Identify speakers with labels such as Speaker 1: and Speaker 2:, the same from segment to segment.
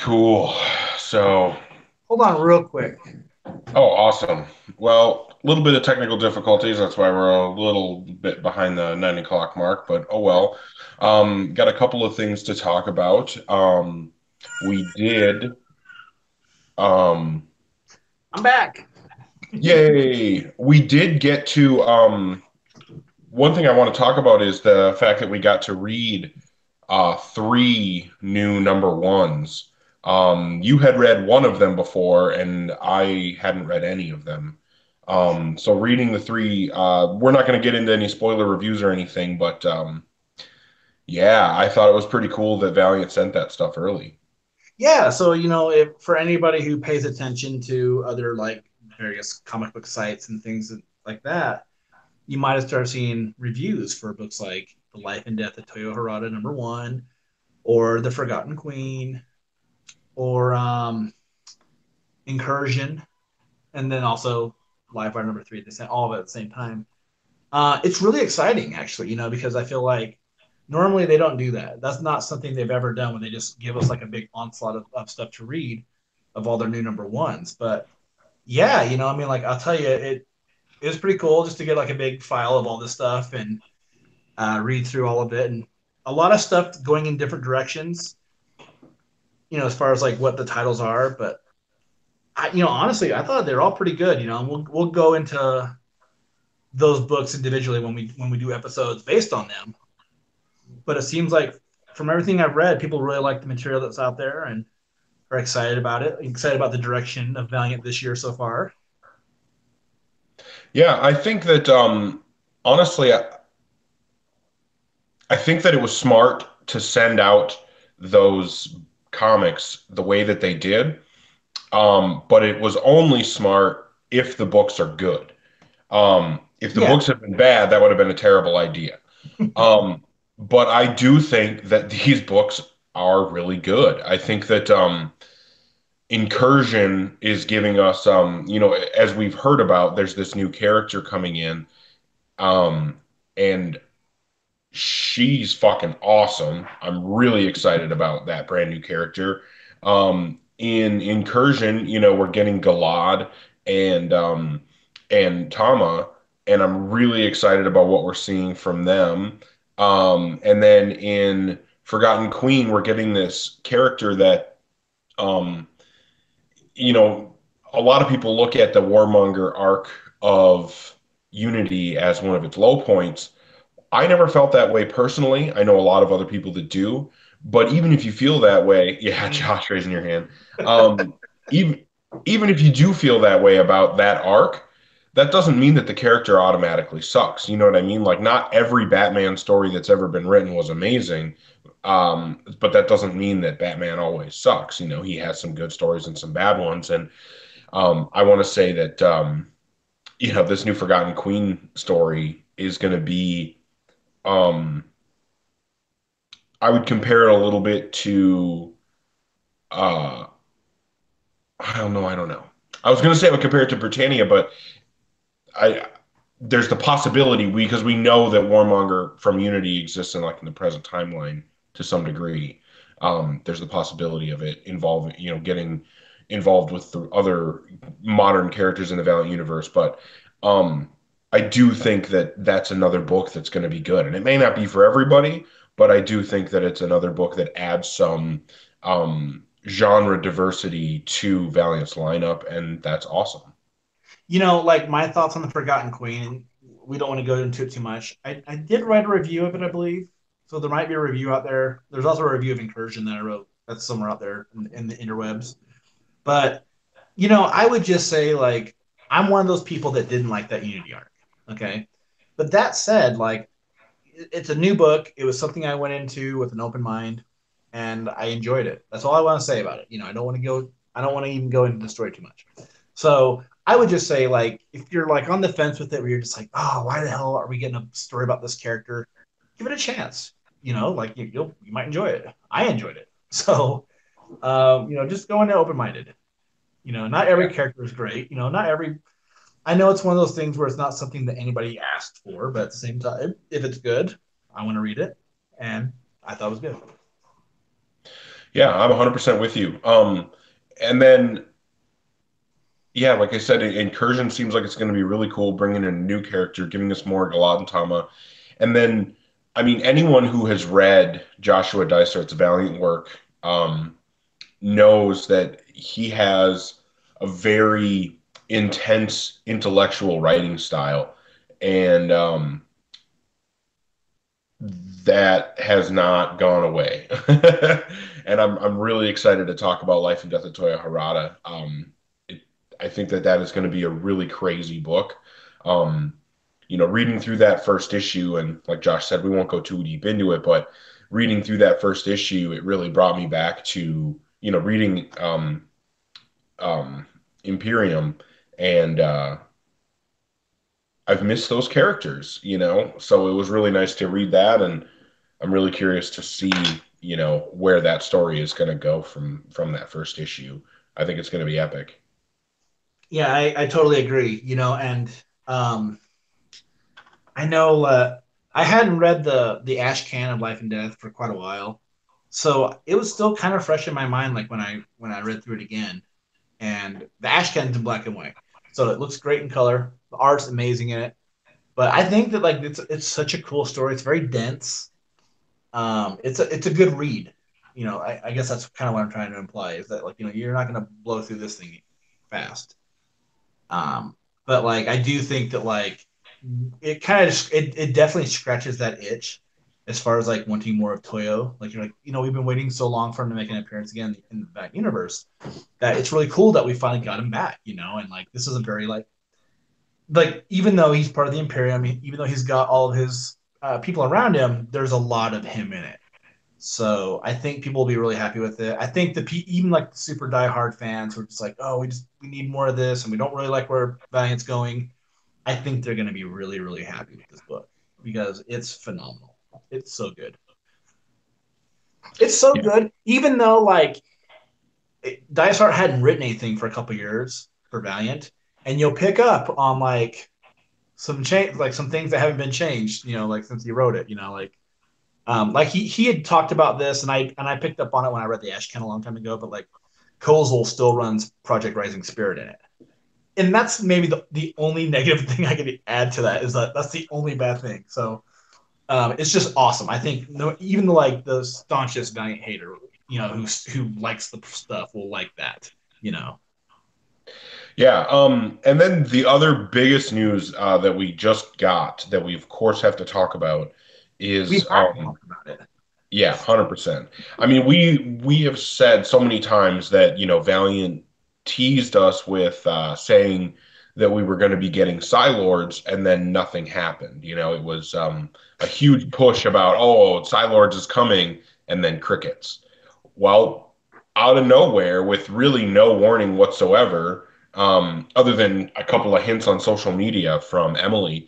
Speaker 1: Cool. So,
Speaker 2: Hold on real quick.
Speaker 1: oh, awesome. Well, a little bit of technical difficulties. That's why we're a little bit behind the 9 o'clock mark, but oh well. Got a couple of things to talk about. We did, um,
Speaker 2: I'm back.
Speaker 1: yay. We did get to, one thing I want to talk about is the fact that we got to read three new number ones. You had read one of them before, and I hadn't read any of them. So reading the three, we're not going to get into any spoiler reviews or anything, but yeah, I thought it was pretty cool that Valiant sent that stuff early.
Speaker 2: Yeah, so if for anybody who pays attention to other like various comic book sites and things like that, you might have started seeing reviews for books like The Life and Death of Toyo Harada #1, or The Forgotten Queen, or Incursion, and then also Live Wire #3. They sent all of it at the same time. It's really exciting, actually, because I feel like normally they don't do that. That's not something they've ever done when they just give us like a big onslaught of stuff to read of all their new number ones. But yeah, I mean, like I'll tell you, it is pretty cool just to get like a big file of all this stuff and read through all of it, and a lot of stuff going in different directions. As far as like what the titles are, but honestly, I thought they're all pretty good. And we'll go into those books individually when we do episodes based on them. But it seems like from everything I've read, people really like the material that's out there and are excited about it. Excited about the direction of Valiant this year so far.
Speaker 1: Yeah, I think that honestly, I think that it was smart to send out those comics the way that they did. But it was only smart if the books are good. If the
Speaker 2: Yeah,
Speaker 1: books had been bad, that would have been a terrible idea. But I do think that these books are really good. I think that Incursion is giving us, as we've heard about, there's this new character coming in, and she's fucking awesome. I'm really excited about that brand new character. In Incursion, we're getting Galad and Tama, and I'm really excited about what we're seeing from them. And then in Forgotten Queen, we're getting this character that um, you know, a lot of people look at the Warmonger arc of Unity as one of its low points. I never felt that way personally. I know a lot of other people that do, but even if you feel that way, yeah, Josh raising your hand. Um, even even if you do feel that way about that arc, that doesn't mean that the character automatically sucks. You know what I mean? Like not every Batman story that's ever been written was amazing. But that doesn't mean that Batman always sucks. He has some good stories and some bad ones. And I want to say that this new Forgotten Queen story is going to be um, I would compare it a little bit to uh I don't know. I was gonna say I would compare it to Britannia, but I there's the possibility because we know that Warmonger from Unity exists in the present timeline to some degree. There's the possibility of it involving, getting involved with the other modern characters in the Valiant universe, but um I do think that that's another book that's going to be good. And it may not be for everybody, but I do think that it's another book that adds some genre diversity to Valiant's lineup, and that's awesome.
Speaker 2: like my thoughts on the Forgotten Queen, and we don't want to go into it too much. I did write a review of it, I believe. So there might be a review out there. There's also a review of Incursion that I wrote. That's somewhere out there in the interwebs. But I would just say like I'm one of those people that didn't like that Unity arc. Okay. But that said, like it's a new book. It was something I went into with an open mind, and I enjoyed it. That's all I want to say about it. I don't want to go. I don't want to even go into the story too much. So I would just say, like, if you're like on the fence with it, where you're just like, oh, why the hell are we getting a story about this character? Give it a chance. Like you might enjoy it. I enjoyed it. So just go into open minded. Not every
Speaker 1: Yeah.
Speaker 2: character is great. Not every. I know it's one of those things where it's not something that anybody asked for, but at the same time, if it's good, I want to read it, and I thought it was good.
Speaker 1: Yeah, I'm 100% with you. And then yeah, like I said, Incursion seems like it's going to be really cool, bringing in a new character, giving us more Galad Tama. And then, I mean, anyone who has read Joshua Dysart's Valiant work knows that he has a very intense intellectual writing style. And that has not gone away. And I'm really excited to talk about Life and Death of Toya Harada. It, I think that that is going to be a really crazy book. Um, reading through that first issue, and like Josh said, we won't go too deep into it, but reading through that first issue, it really brought me back to, reading um, Imperium, and I've missed those characters, so it was really nice to read that, and I'm really curious to see, where that story is going to go from that first issue. I think it's going to be epic.
Speaker 2: Yeah, I totally agree. And um, I know I hadn't read the Ash Can of Life and Death for quite a while, so it was still kind of fresh in my mind. Like when I read through it again, and the Ash Can's in black and white, so it looks great in color. The art's amazing in it. But I think that like it's such a cool story. It's very dense. It's a good read. I guess that's kind of what I'm trying to imply is that like you're not going to blow through this thing fast. Um, but like I do think that like it kind of it definitely scratches that itch as far as like wanting more of Toyo. Like you're like we've been waiting so long for him to make an appearance again in the back universe that it's really cool that we finally got him back. And like this is a very like even though he's part of the Imperium, even though he's got all of his people around him, there's a lot of him in it. So I think people will be really happy with it. I think even like the super diehard fans who are just like, oh, we need more of this, and we don't really like where Valiant's going. I think they're going to be really really happy with this book because it's phenomenal. It's so good. It's so
Speaker 1: Yeah.
Speaker 2: good, even though like Dice Art hadn't written anything for a couple years for Valiant, and you'll pick up on like some change, like some things that haven't been changed. Like since he wrote it. Like he had talked about this, and I picked up on it when I read the Ashcan a long time ago. But like Kozel still runs Project Rising Spirit in it, and that's maybe the only negative thing I could add to that is that that's the only bad thing. So it's just awesome. I think no, even like the staunchest Valiant hater, who likes the stuff will like that. You know,
Speaker 1: Yeah. And then the other biggest news that we just got that we of course have to talk about
Speaker 2: we
Speaker 1: is
Speaker 2: have to talk about it.
Speaker 1: yeah, 100%. I mean, we have said so many times that, Valiant teased us with saying that we were going to be getting Psylords, and then nothing happened. It was a huge push about, oh, Psylords is coming, and then crickets. Well, out of nowhere, with really no warning whatsoever, other than a couple of hints on social media from Emily,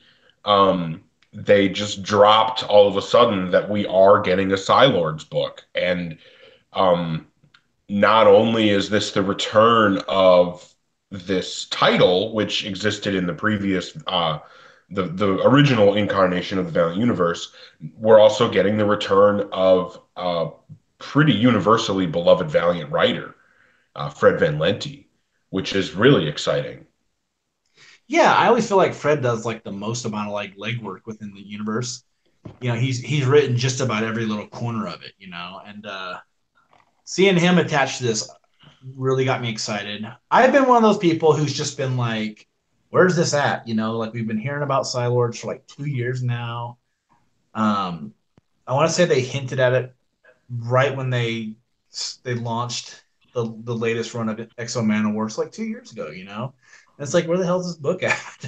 Speaker 1: they just dropped all of a sudden that we are getting a Psylords book. And um, not only is this the return of this title, which existed in the previous, the original incarnation of the Valiant Universe, we're also getting the return of a pretty universally beloved Valiant writer, Fred Van Lente, which is really exciting.
Speaker 2: Yeah, I always feel like Fred does like the most amount of like legwork within the universe. He's written just about every little corner of it. And seeing him attached to this really got me excited. I've been one of those people who's just been like, "Where's this at?" Like we've been hearing about Psylords for like 2 years now. Um, I want to say they hinted at it right when they launched the latest run of Exo Manowar, like 2 years ago. And it's like, where the hell is this book at?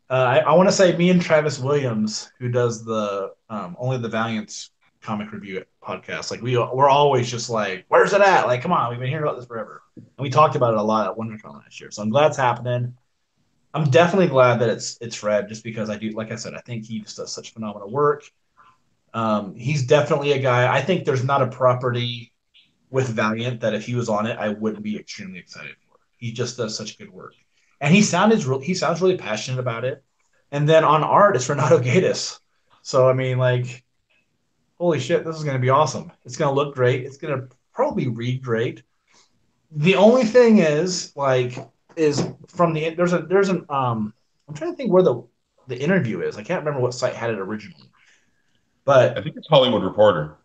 Speaker 2: I want to say me and Travis Williams, who does the only the Valiant's comic review podcast, like we're always just like, where's it at? Like, come on, we've been hearing about this forever, and we talked about it a lot at WonderCon last year. So I'm glad it's happening. I'm definitely glad that it's Fred, just because I do, like I said, I think he just does such phenomenal work. He's definitely a guy. I think there's not a property with Valiant that if he was on it, I wouldn't be extremely excited for. He just does such good work, and he sounds really passionate about it. And then on art, it's Renato Gaitis. So I mean, like, holy shit, this is going to be awesome. It's going to look great. It's going to probably read great. The only thing is like is from the there's an I'm trying to think where the interview is. I can't remember what site had it originally,
Speaker 1: I
Speaker 2: but
Speaker 1: think it's Hollywood Reporter.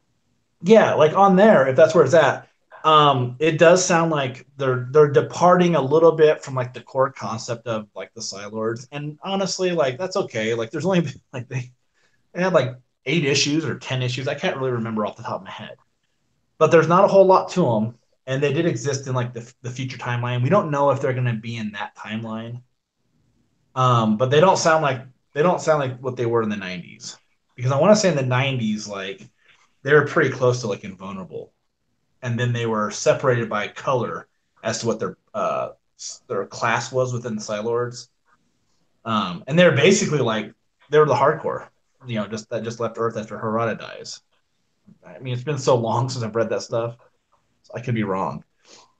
Speaker 2: yeah, like on there, if that's where it's at, it does sound like they're departing a little bit from like the core concept of like the Psylords, and honestly, like that's okay. Like there's only like they had like 8 issues or 10 issues. I can't really remember off the top of my head, but there's not a whole lot to them, and they did exist in like the future timeline. We don't know if they're going to be in that timeline, but they don't sound like what they were in the '90s, because I want to say in the '90s, like they were pretty close to like invulnerable, and then they were separated by color as to what their class was within the Psylords. And they're basically like they were the hardcore, just that just left Earth after Harada dies. I mean, it's been so long since I've read that stuff, so I could be wrong.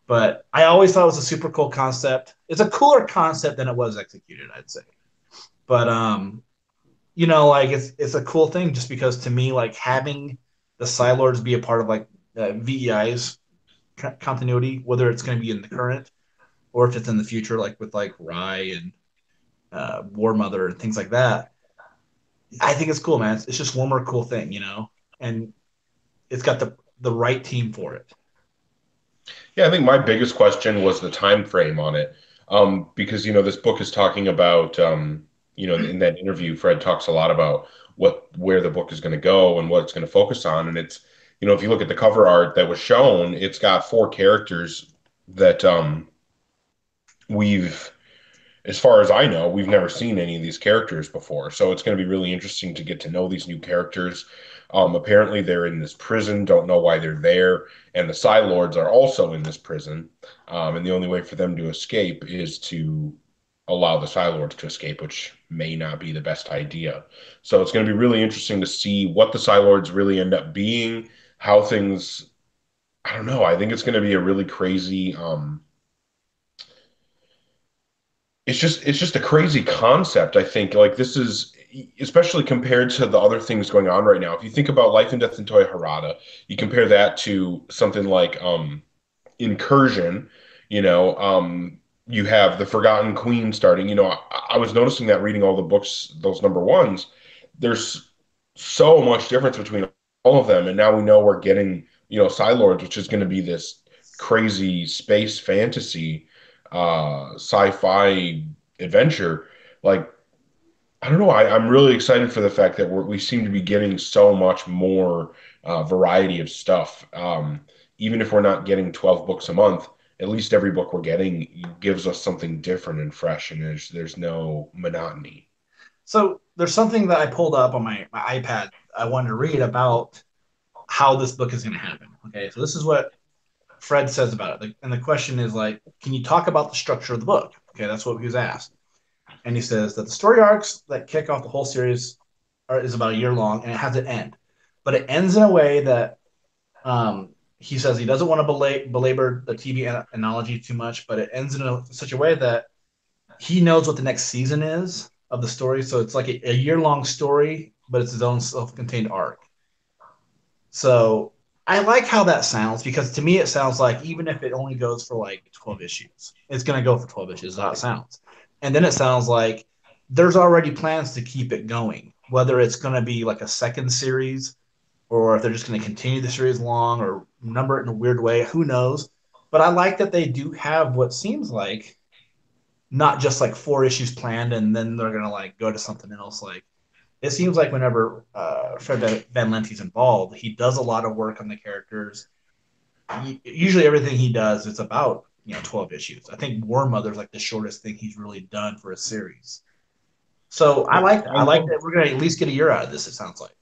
Speaker 2: But I always thought it was a super cool concept. It's a cooler concept than it was executed, I'd say. But like it's a cool thing just because to me, like having the Psylords be a part of like VEI's continuity, whether it's going to be in the current or if it's in the future, like with like Rye and War Mother and things like that. I think it's cool, man. It's just one more cool thing, and it's got the right team for it.
Speaker 1: Yeah, I think my biggest question was the time frame on it. Because this book is talking about in that interview, Fred talks a lot about where the book is going to go and what it's going to focus on. And it's, if you look at the cover art that was shown, it's got four characters that we've as far as I know, we've never seen any of these characters before. So it's going to be really interesting to get to know these new characters. Apparently, they're in this prison, don't know why they're there. And the Psy Lords are also in this prison. And the only way for them to escape is to allow the Psy Lords to escape, which may not be the best idea. So it's going to be really interesting to see what the Psy Lords really end up being, how things. I don't know. I think it's going to be a really crazy. It's just a crazy concept. I think like this is especially compared to the other things going on right now. If you think about Life and Death in Toy Harada, you compare that to something like Incursion, you have the Forgotten Queen starting. I was noticing that reading all the books, those number ones, there's so much difference between all of them, and now we know we're getting Psylords, which is going to be this crazy space fantasy, sci-fi adventure. Like I don't know, I'm really excited for the fact that we seem to be getting so much more variety of stuff. Even if we're not getting 12 books a month, at least every book we're getting gives us something different and fresh, and there's no monotony.
Speaker 2: So there's something that I pulled up on my iPad I wanted to read about how this book is going to happen. Okay, so this is what Fred says about it, and the question is like, can you talk about the structure of the book? Okay, that's what he was asked, and he says that the story arcs that kick off the whole series is about a year long, and it has an end, but it ends in a way that he says he doesn't want to belabor the TV analogy too much, but it ends in such a way that he knows what the next season is of the story. So it's like a year long story, but it's his own self contained arc. So I like how that sounds because to me it sounds like even if it only goes for like 12 issues, it's going to go for 12 issues. Is how it sounds. And then it sounds like there's already plans to keep it going, whether it's going to be like a second series or if they're just going to continue the series long or number it in a weird way. Who knows? But I like that they do have what seems like not just like 4 issues planned and then they're going to like go to something else. Like it seems like whenever Fred Van Lente's involved, he does a lot of work on the characters. Usually everything he does is about 12 issues. I think War Mother's like the shortest thing he's really done for a series. So I
Speaker 1: Yeah,
Speaker 2: like that.
Speaker 1: I
Speaker 2: I like
Speaker 1: love
Speaker 2: that we're gonna at least get a year out of this. It sounds like.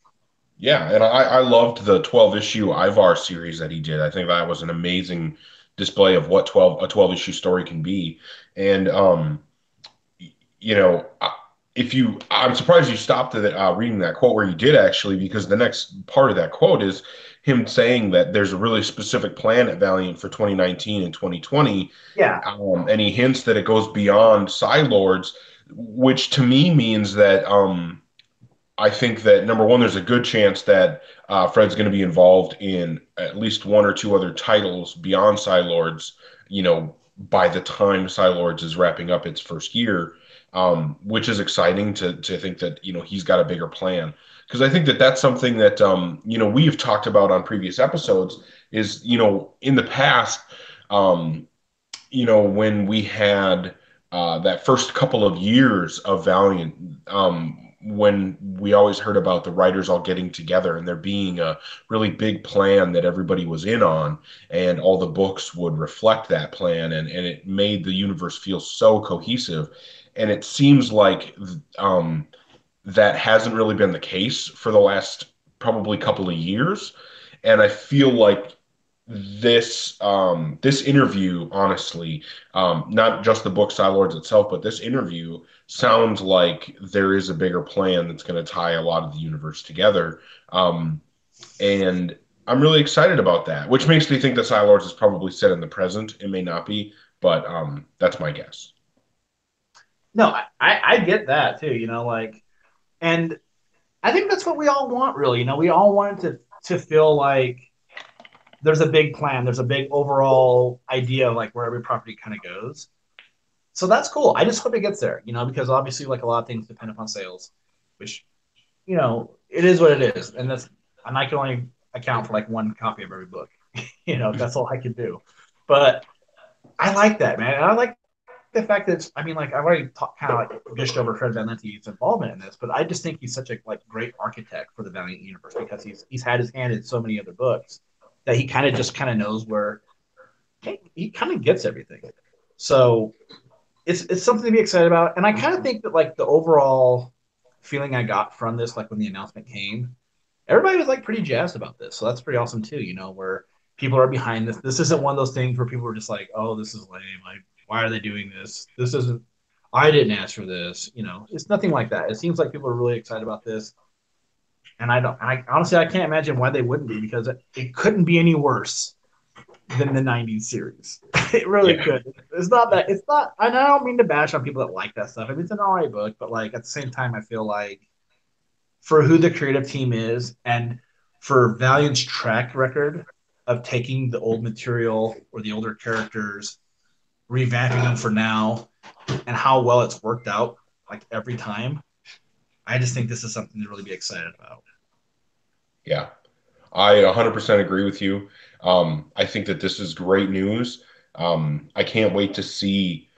Speaker 1: Yeah, and I loved the 12 issue Ivar series that he did. I think that was an amazing display of what 12 issue story can be. And you know, I'm surprised you stopped at reading that quote where you did actually, because the next part of that quote is him saying that there's a really specific plan at Valiant for 2019 and 2020,
Speaker 2: Yeah.
Speaker 1: and he hints that it goes beyond Psy Lords, which to me means that I think that number one, there's a good chance that Fred's going to be involved in at least one or two other titles beyond Psylords, by the time Psylords is wrapping up its first year, which is exciting to think that, he's got a bigger plan. Because I think that that's something that, we've talked about on previous episodes is, in the past, um, when we had that first couple of years of Valiant, when we always heard about the writers all getting together and there being a really big plan that everybody was in on, and all the books would reflect that plan, and it made the universe feel so cohesive. And it seems like that hasn't really been the case for the last probably couple of years. And I feel like this interview, honestly, not just the book Side Lords itself, but this interview sounds like there is a bigger plan that's going to tie a lot of the universe together. And I'm really excited about that, which makes me think that Side Lords is probably set in the present. It may not be, but that's my guess.
Speaker 2: No, I get that too. And I think that's what we all want, really. We all want it to feel like there's a big plan, there's a big overall idea of like where every property kind of goes. So that's cool. I just hope it gets there, because obviously, like a lot of things depend upon sales, which it is what it is, and I can only account for like one copy of every book. That's all I can do. But I like that, man. And I like the fact that I mean, like I've already kind of like dished over Fred Van Lente's involvement in this, but I just think he's such a like great architect for the Valiant universe because he's had his hand in so many other books that he kind of knows where he kind of gets everything. So it's something to be excited about, and I kind of think that like the overall feeling I got from this, like when the announcement came, everybody was like pretty jazzed about this. So that's pretty awesome too. Where people are behind this. This isn't one of those things where people are just like, "Oh, this is lame. Like, why are they doing this? This isn't. I didn't ask for this." It's nothing like that. It seems like people are really excited about this, and I don't. I honestly, I can't imagine why they wouldn't be because it couldn't be any worse than the '90s series. It really
Speaker 1: Yeah.
Speaker 2: could. It's not that. It's not. And I don't mean to bash on people that like that stuff. I mean, it's an alright book, but like at the same time, I feel like for who the creative team is and for Valiant's track record of taking the old material or the older characters, revamping them for now, and how well it's worked out like every time. I just think this is something to really be excited about.
Speaker 1: Yeah. I 100% agree with you. I think that this is great news. I can't wait to see.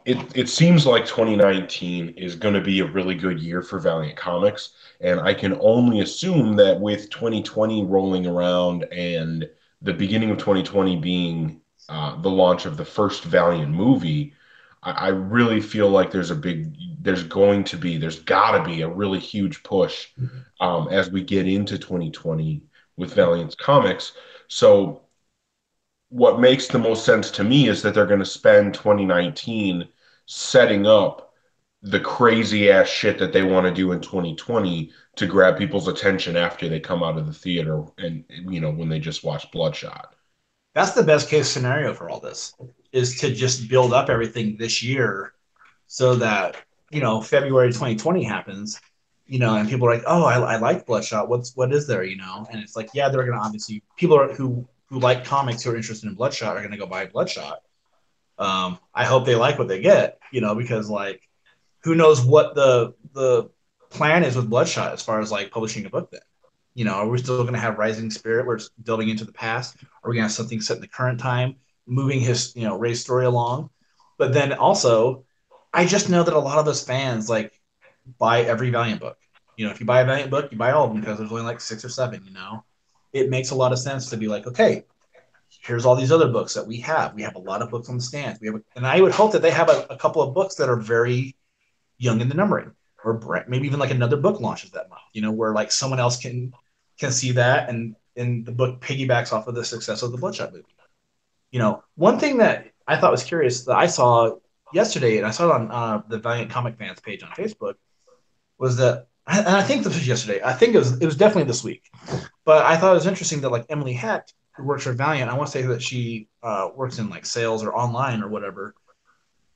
Speaker 1: It seems like 2019 is going to be a really good year for Valiant Comics, and I can only assume that with 2020 rolling around and the beginning of 2020 being the launch of the first Valiant movie, I really feel like there's got to be a really huge push as we get into 2020 with Valiant's comics. So what makes the most sense to me is that they're going to spend 2019 setting up the crazy ass shit that they want to do in 2020 to grab people's attention after they come out of the theater and when they just watch Bloodshot.
Speaker 2: That's the best case scenario for all this is to just build up everything this year so that February 2020 happens, and people are like, oh, I like Bloodshot. What is there, And it's like, yeah, they're gonna obviously people who like comics who are interested in Bloodshot are gonna go buy Bloodshot. I hope they like what they get, because like who knows what the plan is with Bloodshot as far as like publishing a book then. Are we still going to have Rising Spirit where it's delving into the past? Are we going to have something set in the current time, moving his, Ray's story along? But then also, I just know that a lot of us fans like buy every Valiant book. If you buy a Valiant book, you buy all of them because there's only like 6 or 7. It makes a lot of sense to be like, okay, here's all these other books that we have. We have a lot of books on the stands. And I would hope that they have a couple of books that are very young in the numbering, or maybe even like another book launches that month. Where like someone else can see that, and the book piggybacks off of the success of the Bloodshot movie. One thing that I thought was curious that I saw yesterday, and I saw it on the Valiant Comic Fans page on Facebook, was that, and I think this was yesterday. I think it was definitely this week, but I thought it was interesting that like Emily Hecht, who works for Valiant, I want to say that she works in like sales or online or whatever.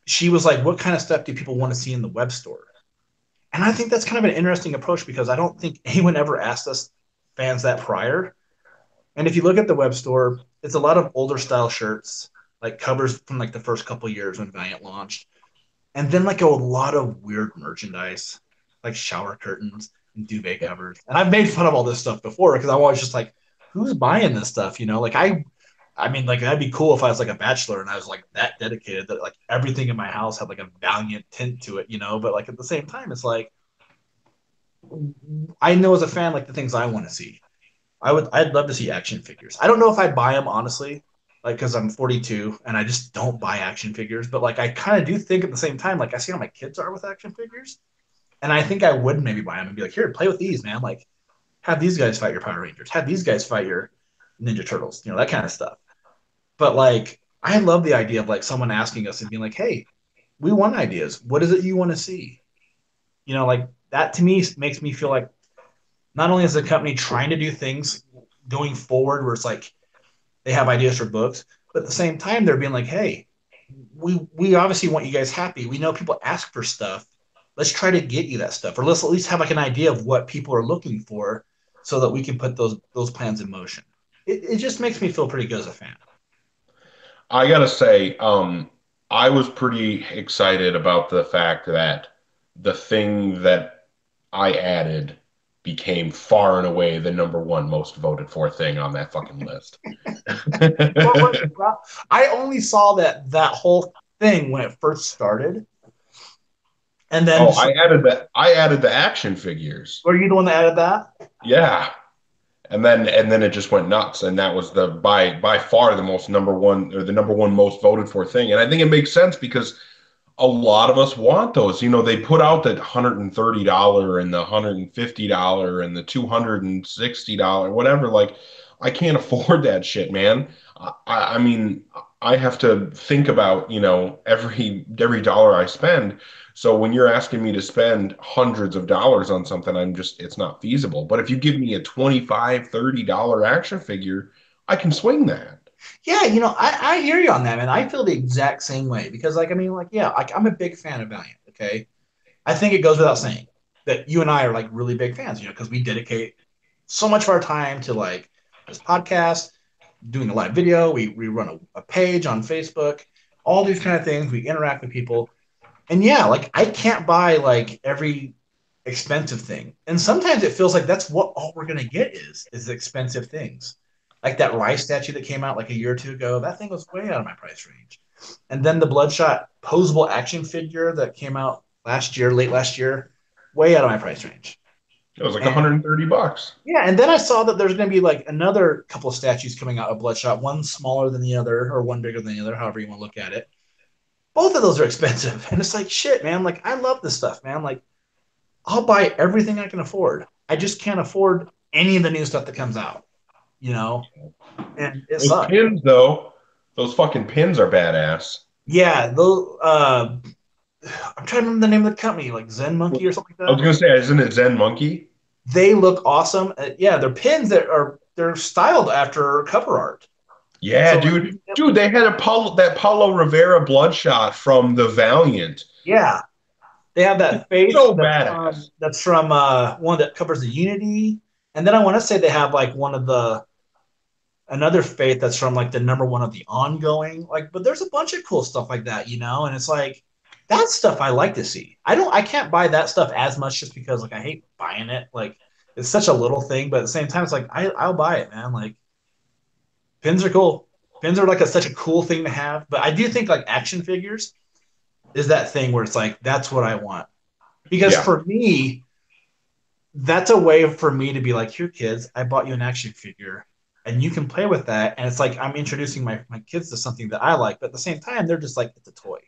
Speaker 2: She was like, "What kind of stuff do people want to see in the web store?" And I think that's kind of an interesting approach because I don't think anyone ever asked us fans that prior. And if you look at the web store, it's a lot of older style shirts, like covers from like the first couple years when Valiant launched, and then like a lot of weird merchandise, like shower curtains and duvet covers. And I've made fun of all this stuff before because I'm always just like, who's buying this stuff? You know, like I mean, like that'd be cool if I was like a bachelor and I was like that dedicated that like everything in my house had like a Valiant tint to it, you know. But like at the same time, it's like I know as a fan like the things I want to see. I'd love to see action figures. I don't know if I'd buy them honestly, like because I'm 42 and I just don't buy action figures. But like I kind of do think at the same time, like I see how my kids are with action figures, and I think I would maybe buy them and be like, here, play with these, man. Like have these guys fight your Power Rangers, have these guys fight your Ninja Turtles, you know, that kind of stuff. But like I love the idea of like someone asking us and being like, hey, we want ideas. What is it you want to see? You know, like that to me makes me feel like not only is the company trying to do things going forward where it's like they have ideas for books, but at the same time they're being like, hey, we obviously want you guys happy. We know people ask for stuff. Let's try to get you that stuff, or let's at least have like an idea of what people are looking for, so that we can put those plans in motion. It just makes me feel pretty good as a fan.
Speaker 1: I gotta say, I was pretty excited about the fact that the thing that I added became far and away the number one most voted for thing on that fucking list.
Speaker 2: What was it? Well, I only saw that whole thing when it first started, and then
Speaker 1: Oh,
Speaker 2: so,
Speaker 1: I added the action figures.
Speaker 2: were you the one that added that?
Speaker 1: Yeah. And then it just went nuts. And that was the by far the most number one or the number one most voted for thing. And I think it makes sense because a lot of us want those. You know, they put out the $130 and the $150 and the $260, whatever. Like, I can't afford that shit, man. I mean, I have to think about, every dollar I spend. So when you're asking me to spend hundreds of dollars on something, it's not feasible. But if you give me a 25, $30 action figure, I can swing that.
Speaker 2: Yeah, you know, I hear you on that, man. I feel the exact same way because, like, I mean, like, yeah, like, I'm a big fan of Valiant. Okay, I think it goes without saying that you and I are like really big fans, you know, because we dedicate so much of our time to like this podcast, doing a live video. We run a page on Facebook, all these kind of things. We interact with people, and yeah, like I can't buy like every expensive thing. And sometimes it feels like that's what all we're gonna get is expensive things. Like that Rice statue that came out like a year or two ago, that thing was way out of my price range. And then the Bloodshot posable action figure that came out last year, late last year, way out of my price range.
Speaker 1: It was like
Speaker 2: And
Speaker 1: 130 bucks.
Speaker 2: yeah, and then I saw that there's going to be like another couple of statues coming out of Bloodshot, one smaller than the other, or one bigger than the other, however you want to look at it. Both of those are expensive, and it's like shit, man. Like I love this stuff, man. Like I'll buy everything I can afford. I just can't afford any of the new stuff that comes out, you know, and it
Speaker 1: Those
Speaker 2: sucks.
Speaker 1: pins, though, those fucking pins are badass.
Speaker 2: Yeah, those. I'm trying to remember the name of the company, like Zen Monkey or something like
Speaker 1: I was
Speaker 2: that.
Speaker 1: gonna say, isn't it Zen Monkey?
Speaker 2: They look awesome. Yeah, they're pins that are they're styled after cover art.
Speaker 1: Yeah,
Speaker 2: So like,
Speaker 1: dude. Dude, they had that Paulo Rivera bloodshot from the Valiant.
Speaker 2: yeah, they have that face
Speaker 1: So badass.
Speaker 2: that's from one that covers the Unity, and then I want to say they have like one of the another faith that's from like the number one of the ongoing. Like, but there's a bunch of cool stuff like that, you know, and it's like that stuff I like to see. I can't buy that stuff as much just because like I hate buying it. Like it's such a little thing, but at the same time, it's like I'll buy it, man. Like pins are cool. Pins are like such a cool thing to have, but I do think like action figures is that thing where it's like that's what I want because
Speaker 1: Yeah.
Speaker 2: for me that's a way for me to be like, here, kids, I bought you an action figure and you can play with that. And it's like I'm introducing my kids to something that I like, but at the same time, they're just like, it's a toy.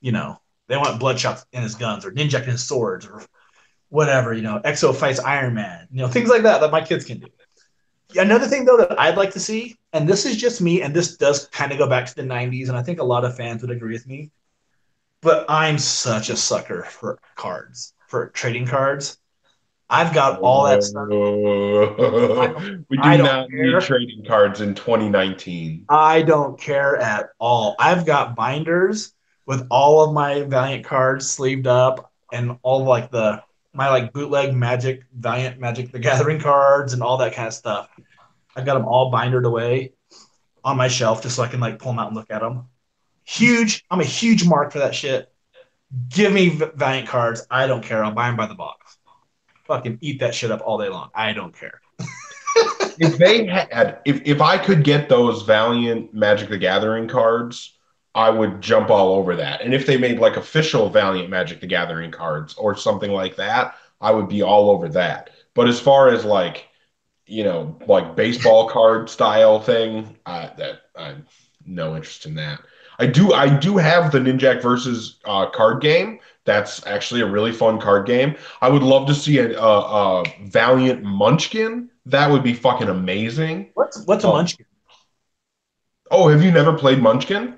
Speaker 2: You know, they want Bloodshot in his guns or Ninja in his swords or whatever, you know, Exo fights Iron Man, you know, things like that my kids can do. Another thing though that I'd like to see, and this is just me, and this does kind of go back to the 90s, and I think a lot of fans would agree with me, but I'm such a sucker for cards, for trading cards. I've got all that stuff. I don't,
Speaker 1: We do
Speaker 2: I don't
Speaker 1: not need
Speaker 2: care.
Speaker 1: trading cards in 2019.
Speaker 2: I don't care at all. I've got binders with all of my Valiant cards sleeved up, and all like the my like bootleg Magic Valiant Magic the Gathering cards and all that kind of stuff. I've got them all bindered away on my shelf just so I can like pull them out and look at them. Huge. I'm a huge mark for that shit. Give me Valiant cards. I don't care. I'll buy them by the box. Fucking eat that shit up all day long. I don't care.
Speaker 1: If I could get those Valiant Magic the Gathering cards, I would jump all over that. And if they made like official Valiant Magic the Gathering cards or something like that, I would be all over that. But as far as like, like baseball card style thing, I'm no interest in that. I do have the Ninjak versus card game. That's actually a really fun card game. I would love to see a Valiant Munchkin. That would be fucking amazing.
Speaker 2: What's a
Speaker 1: Um,
Speaker 2: munchkin?
Speaker 1: oh, have you never played Munchkin?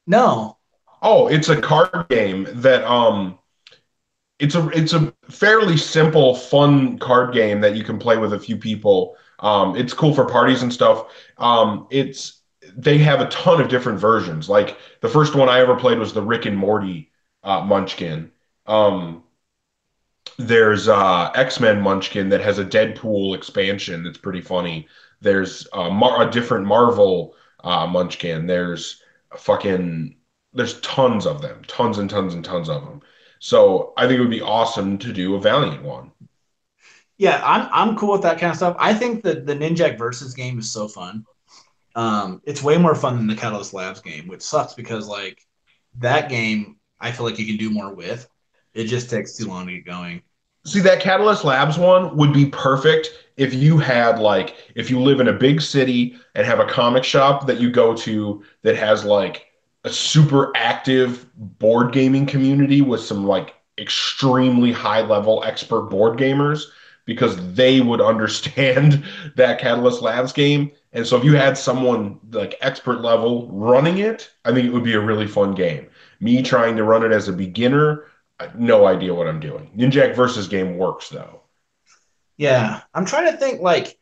Speaker 2: No.
Speaker 1: Oh, it's a card game that it's a fairly simple, fun card game that you can play with a few people. It's cool for parties and stuff. It's They have a ton of different versions. Like the first one I ever played was the Rick and Morty Munchkin. Um, there's X-Men Munchkin that has a Deadpool expansion that's pretty funny. There's a different Marvel Munchkin. There's tons of them, tons and tons and tons of them. So I think it would be awesome to do a Valiant one.
Speaker 2: Yeah, I'm cool with that kind of stuff. I think that the Ninjak versus game is so fun. It's way more fun than the Catalyst Labs game, which sucks because like that game, I feel like you can do more with. It just takes too long to get going.
Speaker 1: See, that Catalyst Labs one would be perfect if you live in a big city and have a comic shop that you go to that has like a super active board gaming community with some like extremely high level expert board gamers because they would understand that Catalyst Labs game. And so if you had someone like expert level running it, I think it would be a really fun game. Me trying to run it as a beginner, no idea what I'm doing. Ninjak versus game works though.
Speaker 2: Yeah, I'm trying to think like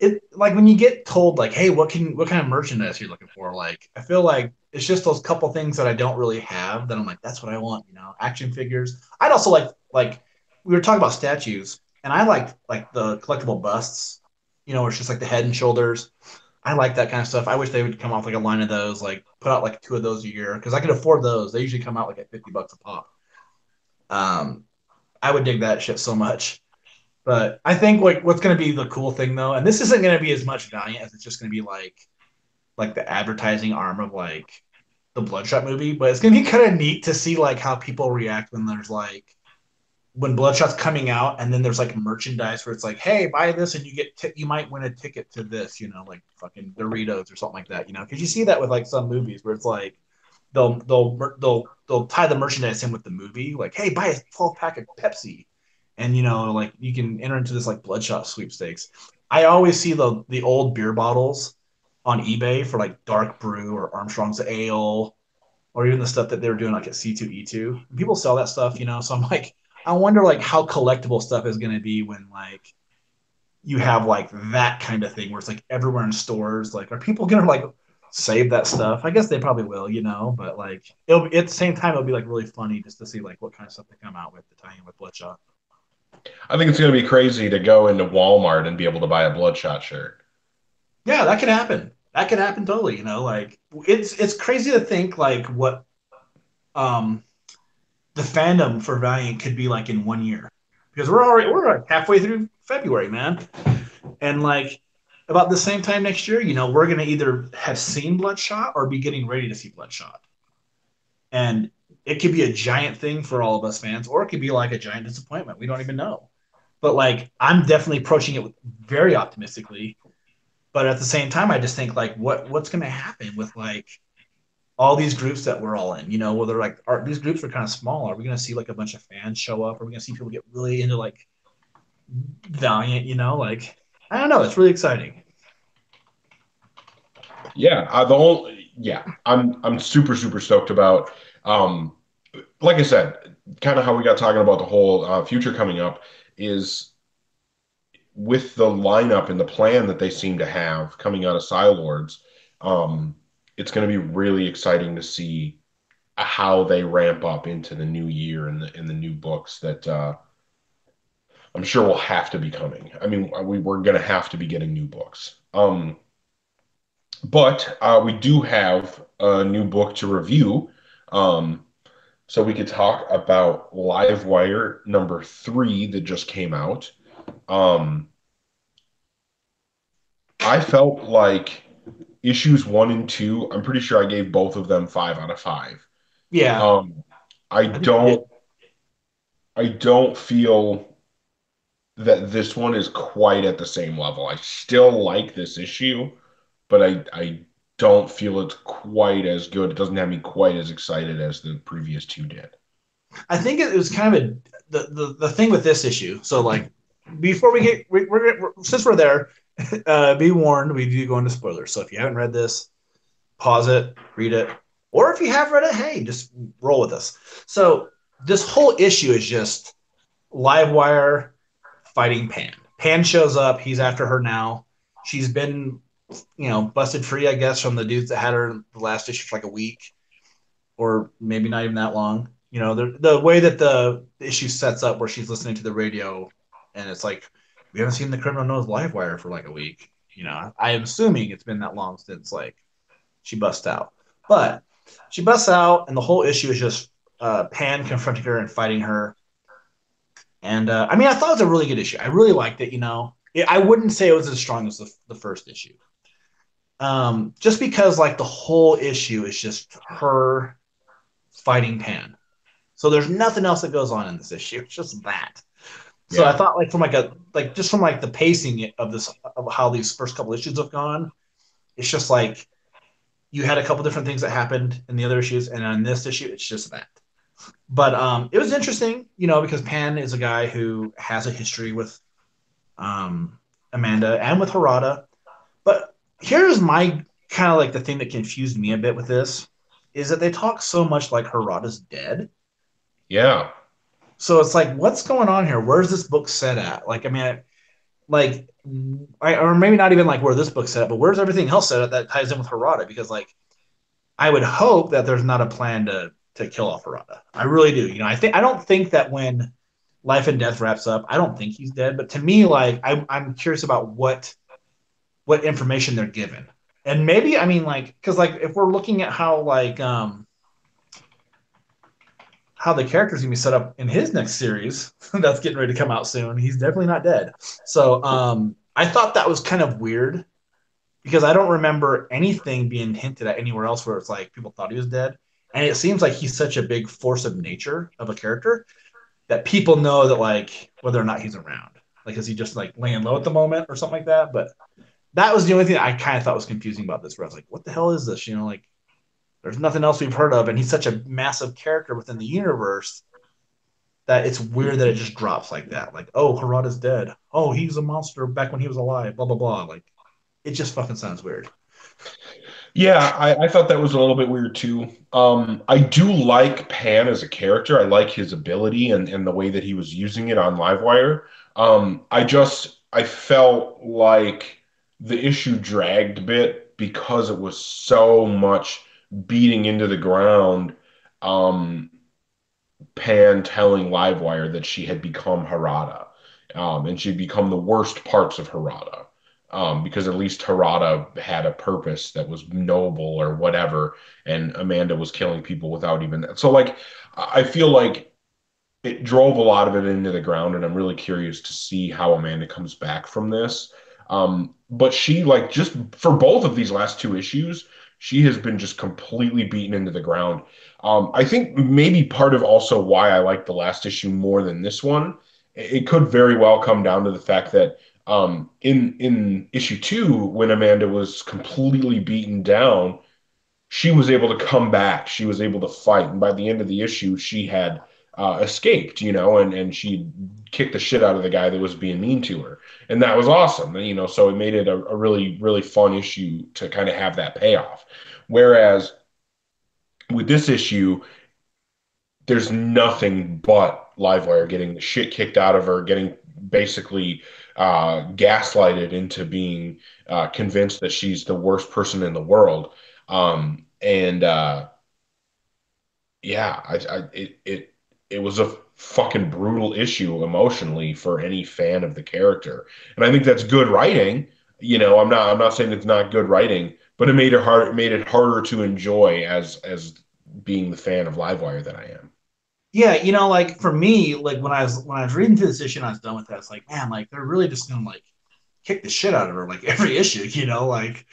Speaker 2: it like when you get told like, hey, what kind of merchandise you're looking for? Like, I feel like it's just those couple things that I don't really have that I'm like, that's what I want, action figures. I'd also like we were talking about statues, and I like the collectible busts, where it's just like the head and shoulders. I like that kind of stuff. I wish they would come off like a line of those, like put out like two of those a year because I could afford those. They usually come out like at $50 a pop. Um, I would dig that shit so much. But I think like what's going to be the cool thing though, and this isn't going to be as much Valiant as it's just going to be like the advertising arm of like the Bloodshot movie, but it's going to be kind of neat to see like how people react when there's like when Bloodshot's coming out and then there's like merchandise where it's like, hey, buy this and you might win a ticket to this, like fucking Doritos or something like that, because you see that with like some movies where it's like they'll tie the merchandise in with the movie, like, hey, buy a 12 pack of Pepsi, and like you can enter into this like Bloodshot sweepstakes. I always see the old beer bottles on eBay for like Dark Brew or Armstrong's Ale, or even the stuff that they were doing like at C2E2. People sell that stuff, So I'm like, I wonder like how collectible stuff is going to be when like you have like that kind of thing where it's like everywhere in stores. Like, are people gonna like save that stuff? I guess they probably will, but like it'll at the same time it'll be like really funny just to see like what kind of stuff they come out with to tie in with Bloodshot.
Speaker 1: I think it's going to be crazy to go into Walmart and be able to buy a Bloodshot shirt.
Speaker 2: Yeah, that could happen. That could happen totally, like it's crazy to think like what um the fandom for Valiant could be like in 1 year. Because we're like halfway through February, man. And like about the same time next year, we're gonna either have seen Bloodshot or be getting ready to see Bloodshot. And it could be a giant thing for all of us fans, or it could be like a giant disappointment. We don't even know. But like I'm definitely approaching it very optimistically. But at the same time, I just think like what's gonna happen with like all these groups that we're all in, whether like these groups are kind of small. Are we gonna see like a bunch of fans show up? Are we gonna see people get really into like Valiant, like I don't know, it's really exciting.
Speaker 1: I'm super super stoked about. Um, like I said, kind of how we got talking about the whole future coming up is with the lineup and the plan that they seem to have coming out of Psylords. Um, it's going to be really exciting to see how they ramp up into the new year and the new books that I'm sure will have to be coming. I mean, we're going to have to be getting new books. But we do have a new book to review. Um, so we could talk about Livewire number 3 that just came out. Um, I felt like issues 1 and 2, I'm pretty sure I gave both of them 5 out of 5.
Speaker 2: Yeah,
Speaker 1: Um, I
Speaker 2: I think you did.
Speaker 1: don't I don't feel that this one is quite at the same level. I still like this issue, but I don't feel it's quite as good. It doesn't have me quite as excited as the previous 2 did.
Speaker 2: I think it was kind of the thing with this issue. So like before we get we're since we're there, be warned, we do go into spoilers. So if you haven't read this, pause it, read it, or if you have read it, hey, just roll with us. So this whole issue is just Livewire fighting Pan. Pan shows up. He's after her now. She's been, busted free, I guess, from the dudes that had her in the last issue for like a week, or maybe not even that long. The way that the issue sets up, where she's listening to the radio, and it's like we haven't seen the criminal knows Livewire for like a week. I am assuming it's been that long since like she busts out, but she busts out, and the whole issue is just Pan confronting her and fighting her. And I mean, I thought it was a really good issue. I really liked it. I wouldn't say it was as strong as the first issue, just because like the whole issue is just her fighting Pan. So there's nothing else that goes on in this issue. It's just that. So I
Speaker 1: Yeah.
Speaker 2: thought like from like the pacing of this of how these first couple issues have gone, it's just like you had a couple different things that happened in the other issues, and on this issue, it's just that. But it was interesting, because Pan is a guy who has a history with um, Amanda and with Harada. But here's my kind of like the thing that confused me a bit with this is that they talk so much like Harada's dead.
Speaker 1: Yeah.
Speaker 2: So it's like, what's going on here? Where's this book set at? Like, I mean, like, or maybe not even like where this book's set at, but where's everything else set at that ties in with Harada? Because like, I would hope that there's not a plan to kill off Harada. I really do. I don't think that when Life and Death wraps up, I don't think he's dead. But to me, like, I'm curious about what information they're given, and maybe I mean like because like if we're looking at how the character's gonna be set up in his next series that's getting ready to come out soon, he's definitely not dead. So I thought that was kind of weird because I don't remember anything being hinted at anywhere else where it's like people thought he was dead. And it seems like he's such a big force of nature of a character that people know that like whether or not he's around. Like is he just like laying low at the moment or something like that? But that was the only thing that I kind of thought was confusing about this. Where I was like, what the hell is this? Like there's nothing else we've heard of, and he's such a massive character within the universe that it's weird that it just drops like that. Like, oh, Harada's dead. Oh, he's a monster back when he was alive. Blah blah blah. Like, it just fucking sounds weird.
Speaker 1: Yeah, I thought that was a little bit weird too. I do like Pan as a character. I like his ability and the way that he was using it on Livewire. I felt like the issue dragged a bit because it was so much beating into the ground. Um, Pan telling Livewire that she had become Harada, and she'd become the worst parts of Harada, because at least Harada had a purpose that was noble or whatever, and Amanda was killing people without even that. So, like, I feel like it drove a lot of it into the ground, and I'm really curious to see how Amanda comes back from this. But she, like, just for both of these last 2 issues, she has been just completely beaten into the ground. I think maybe part of also why I like the last issue more than this one, it could very well come down to the fact that in issue 2, when Amanda was completely beaten down, she was able to come back. She was able to fight. And by the end of the issue, she had escaped, and she kicked the shit out of the guy that was being mean to her. And that was awesome, so it made it a really, really fun issue to kind of have that payoff. Whereas with this issue, there's nothing but Livewire getting the shit kicked out of her, getting basically gaslighted into being convinced that she's the worst person in the world. And yeah, it was a fucking brutal issue emotionally for any fan of the character. And I think that's good writing. I'm not saying it's not good writing, but it made it harder to enjoy as being the fan of Livewire that I am.
Speaker 2: Yeah, like for me, like when I was reading through this issue and I was done with that, it's like, man, like they're really just gonna like kick the shit out of her like every issue, like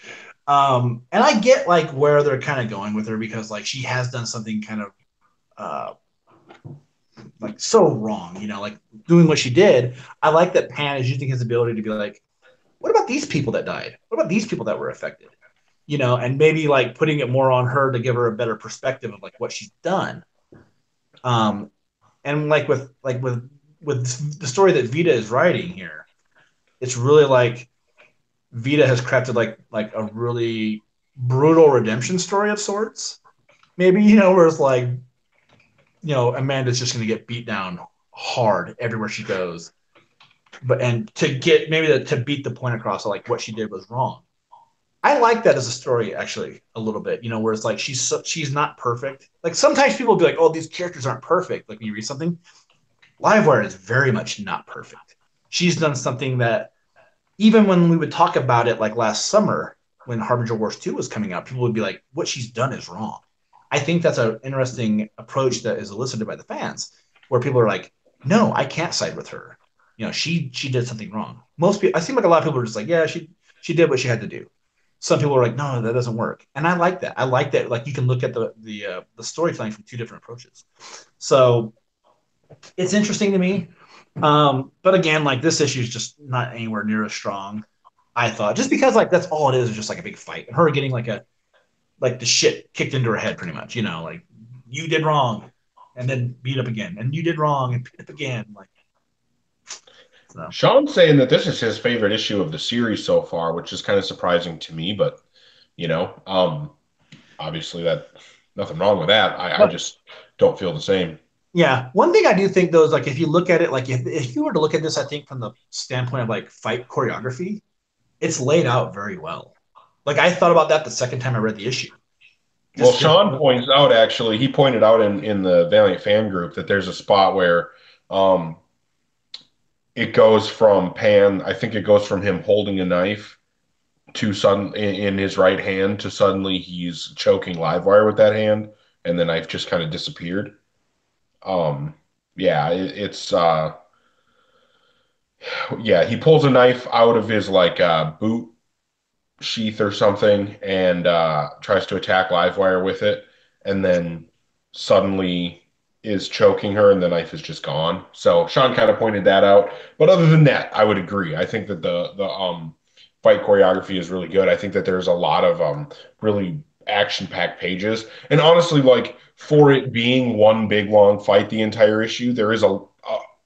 Speaker 2: and I get like where they're kind of going with her because like she has done something kind of uh like so wrong, like doing what she did. I like that Pan is using his ability to be like, what about these people that died? What about these people that were affected? And maybe like putting it more on her to give her a better perspective of like what she's done. Um, and like with the story that Vita is writing here, it's really like Vita has crafted like a really brutal redemption story of sorts. Maybe where it's like Amanda's just going to get beat down hard everywhere she goes, but and to get maybe to beat the point across of like what she did was wrong. I like that as a story actually a little bit, where it's like she's not perfect. Like sometimes people will be like, "Oh, these characters aren't perfect." Like when you read something, Livewire is very much not perfect. She's done something that even when we would talk about it like last summer when Harbinger Wars 2 was coming out, people would be like, what she's done is wrong. I think that's an interesting approach that is elicited by the fans, where people are like, no, I can't side with her. She did something wrong. Most people, I seem like a lot of people are just like, yeah, she did what she had to do. Some people are like, no, that doesn't work, and I like that. I like that. Like you can look at the storytelling from two different approaches. So it's interesting to me. But again, like this issue is just not anywhere near as strong. I thought just because like that's all it is just like a big fight and her getting like the shit kicked into her head pretty much. Like you did wrong, and then beat up again, and you did wrong and beat up again. Like so.
Speaker 1: Sean's saying that this is his favorite issue of the series so far, which is kind of surprising to me, but you know, obviously that nothing wrong with that. I
Speaker 2: But
Speaker 1: just don't feel the same.
Speaker 2: yeah, one thing I do think though is like if you look at it, like if you were to look at this, I think from the standpoint of like fight choreography, it's laid out very well. Like I thought about that the second time I read the issue.
Speaker 1: Well,
Speaker 2: Just
Speaker 1: Sean
Speaker 2: different.
Speaker 1: points out actually, he pointed out in the Valiant fan group that there's a spot where um it goes from Pan, I think it goes from him holding a knife to sudden in his right hand to suddenly he's choking Livewire with that hand, and the knife just kind of disappeared. Um, yeah, yeah, he pulls a knife out of his like boot sheath or something and tries to attack Livewire with it, and then suddenly is choking her, and the knife is just gone. So Sean kind of pointed that out. But other than that, I would agree. I think that the fight choreography is really good. I think that there's a lot of really action-packed pages, and honestly, like for it being one big long fight the entire issue, there is a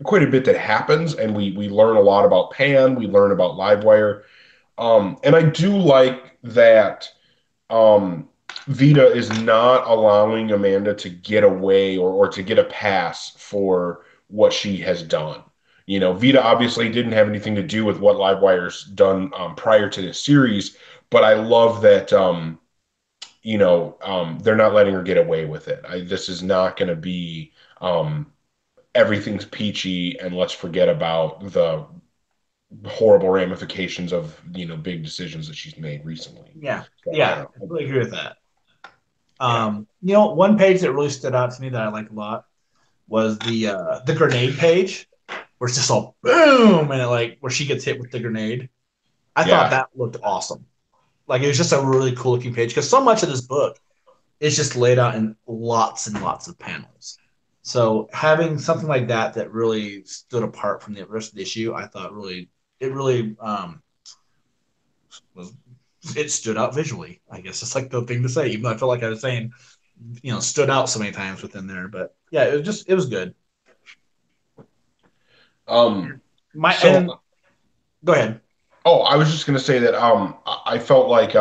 Speaker 1: quite a bit that happens, and we learn a lot about Pan, we learn about Livewire, and I do like that Vita is not allowing Amanda to get away or to get a pass for what she has done. Vita obviously didn't have anything to do with what Livewire's done prior to this series, but I love that they're not letting her get away with it. This is not going to be everything's peachy and let's forget about the horrible ramifications of big decisions that she's made recently.
Speaker 2: Yeah,
Speaker 1: So I
Speaker 2: yeah,
Speaker 1: don't
Speaker 2: I
Speaker 1: know.
Speaker 2: completely agree with that.
Speaker 1: Yeah,
Speaker 2: One page that really stood out to me that I liked a lot was the grenade page, where it's just all boom and it like where she gets hit with the grenade. I thought
Speaker 1: yeah.
Speaker 2: that looked awesome. Like it was just a really cool looking page because so much of this book is just laid out in lots and lots of panels. So having something like that really stood apart from the rest of the issue, I thought really was it stood out visually. I guess it's like the thing to say, even though I felt like I was saying, stood out so many times within there. But yeah, it was good.
Speaker 1: Um,
Speaker 2: My
Speaker 1: so
Speaker 2: and Go ahead.
Speaker 1: oh, I was just gonna say that I felt like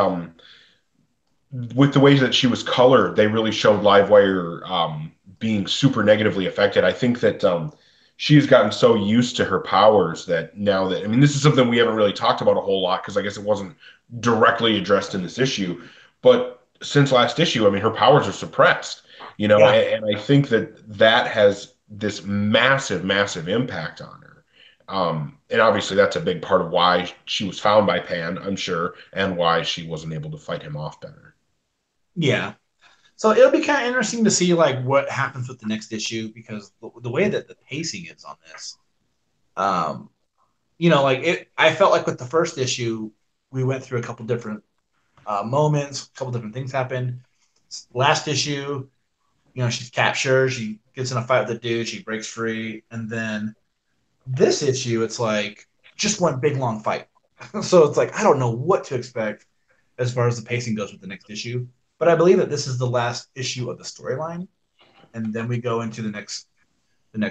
Speaker 1: with the ways that she was colored, they really showed Livewire being super negatively affected. I think that she's gotten so used to her powers that now that, I mean, this is something we haven't really talked about a whole lot because I guess it wasn't directly addressed in this issue. But since last issue, I mean, her powers are suppressed.
Speaker 2: Yeah,
Speaker 1: and I think that that has this massive, massive impact on her. And obviously, that's a big part of why she was found by Pan, I'm sure, and why she wasn't able to fight him off better.
Speaker 2: yeah. So it'll be kind of interesting to see like what happens with the next issue because the way that the pacing is on this, um, like it. I felt like with the first issue, we went through a couple different moments, a couple different things happened. Last issue, she's captured, she gets in a fight with the dude, she breaks free, and then this issue, it's like just one big long fight. So it's like I don't know what to expect as far as the pacing goes with the next issue. But I believe that this is the last issue of the storyline, and then we go into the next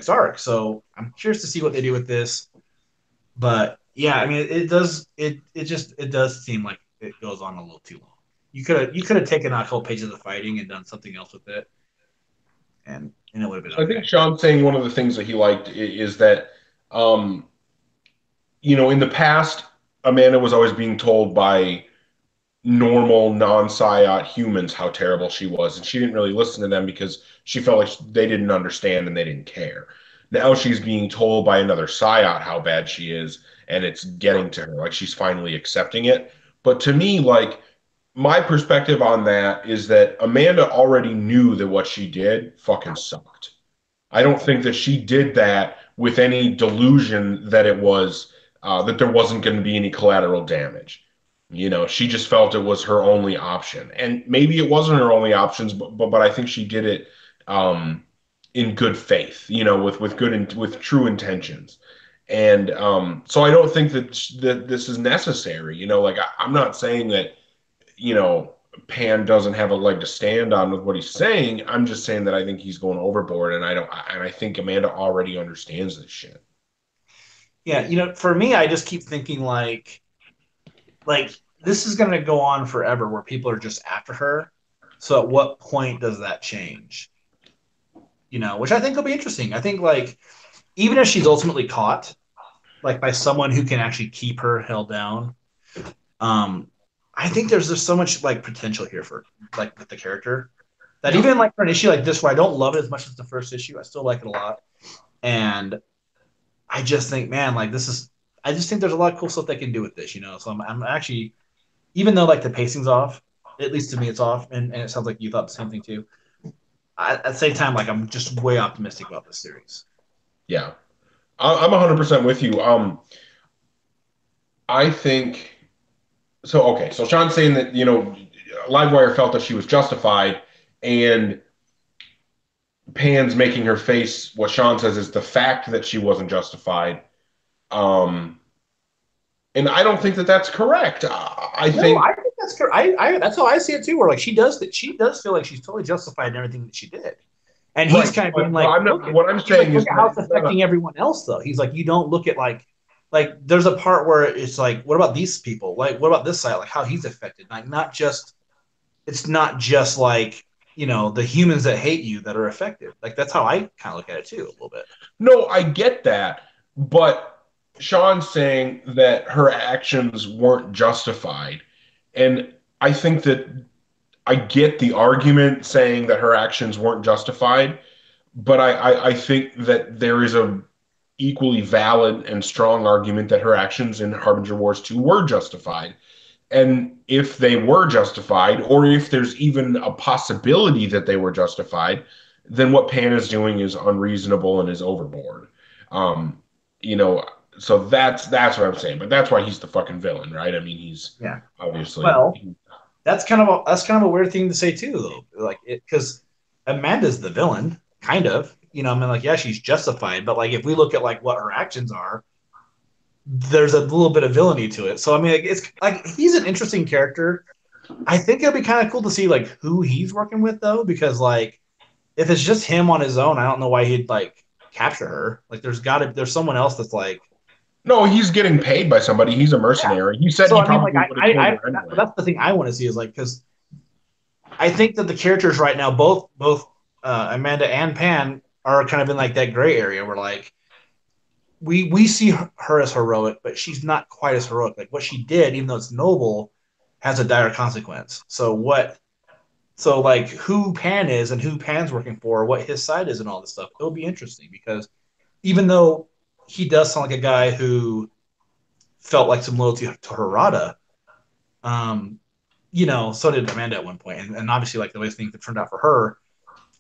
Speaker 2: arc. So I'm curious to see what they do with this. But yeah, I mean, it does it does seem like it goes on a little too long. You could have taken out a couple pages of fighting and done something else with it, and it would have been
Speaker 1: So I think
Speaker 2: okay.
Speaker 1: Sean's saying one of the things that he liked is that, um, in the past, Amanda was always being told by normal non-Psyot humans how terrible she was, and she didn't really listen to them because she felt like they didn't understand and they didn't care. Now she's being told by another Psyot how bad she is, and it's getting to her. Like she's finally accepting it. But to me, like my perspective on that is that Amanda already knew that what she did fucking sucked. I don't think that she did that with any delusion that it was that there wasn't going to be any collateral damage. She just felt it was her only option, and maybe it wasn't her only options, but I think she did it um, in good faith. With good with true intentions. And so I don't think that this is necessary. Like I'm not saying that you know, Pan doesn't have a leg to stand on with what he's saying. I'm just saying that I think he's going overboard, and I think Amanda already understands this shit.
Speaker 2: Yeah, for me, I just keep thinking like this is going to go on forever, where people are just after her. So at what point does that change? Which I think will be interesting. I think like even if she's ultimately caught, like by someone who can actually keep her held down, um, I think there's just so much like potential here for like with the character that
Speaker 1: Yeah,
Speaker 2: even like for an issue like this where I don't love it as much as the first issue, I still like it a lot. And I just think, man, like this is. I just think there's a lot of cool stuff they can do with this. So I'm actually, even though like the pacing's off, at least to me it's off, and it sounds like you thought the same thing too. At the same time, like I'm just way optimistic about this series.
Speaker 1: yeah. I'm 100% with you. I think so. Okay, so Sean's saying that Livewire felt that she was justified, and Pan's making her face what Sean says is the fact that she wasn't justified. Um, and I don't think that that's correct. I
Speaker 2: No,
Speaker 1: think
Speaker 2: I think that's correct. I that's how I see it too. Where like she does that, she does feel like she's totally justified in everything that she did, and he's
Speaker 1: right,
Speaker 2: kind of being
Speaker 1: but
Speaker 2: like,
Speaker 1: I'm
Speaker 2: look
Speaker 1: not.
Speaker 2: at,
Speaker 1: What I'm
Speaker 2: he's like,
Speaker 1: saying
Speaker 2: look
Speaker 1: is
Speaker 2: at
Speaker 1: that
Speaker 2: how it's
Speaker 1: it's not.
Speaker 2: affecting everyone else though. He's like, you don't look at like there's a part where it's like, what about these people? Like, what about this side? Like how he's affected? Like not just it's not just like the humans that hate you that are affected. Like that's how I kind of look at it too a little bit.
Speaker 1: No, I get that, but Sean's saying that her actions weren't justified, and I think that I get the argument saying that her actions weren't justified, but I think that there is a equally valid and strong argument that her actions in Harbinger Wars 2 were justified. And if they were justified, or if there's even a possibility that they were justified, then what Pan is doing is unreasonable and is overboard. Um, you know, so that's what I'm saying. But that's why he's the fucking villain, right? I mean, he's
Speaker 2: Yeah.
Speaker 1: obviously.
Speaker 2: Well, that's kind of a weird thing to say too, though. Like it because Amanda's the villain, kind of. I mean, like yeah, she's justified, but like if we look at like what her actions are, there's a little bit of villainy to it. So I mean, like, it's like he's an interesting character. I think it'd be kind of cool to see like who he's working with though, because like if it's just him on his own, I don't know why he'd like capture her. Like there's someone else that's like
Speaker 1: No, he's getting paid by somebody. He's a
Speaker 2: yeah.
Speaker 1: mercenary. He said
Speaker 2: So
Speaker 1: he
Speaker 2: I mean, like
Speaker 1: probably would have killed her anyway.
Speaker 2: that's the thing I want to see is like because I think that the characters right now, both Amanda and Pan, are kind of in like that gray area where like we see her as heroic, but she's not quite as heroic. Like what she did, even though it's noble, has a dire consequence. So So like who Pan is and who Pan's working for, what his side is, and all this stuff. It'll be interesting because even though he does sound like a guy who felt like some loyalty to Harada, um, so did Amanda at one point, and obviously like the way things have turned out for her,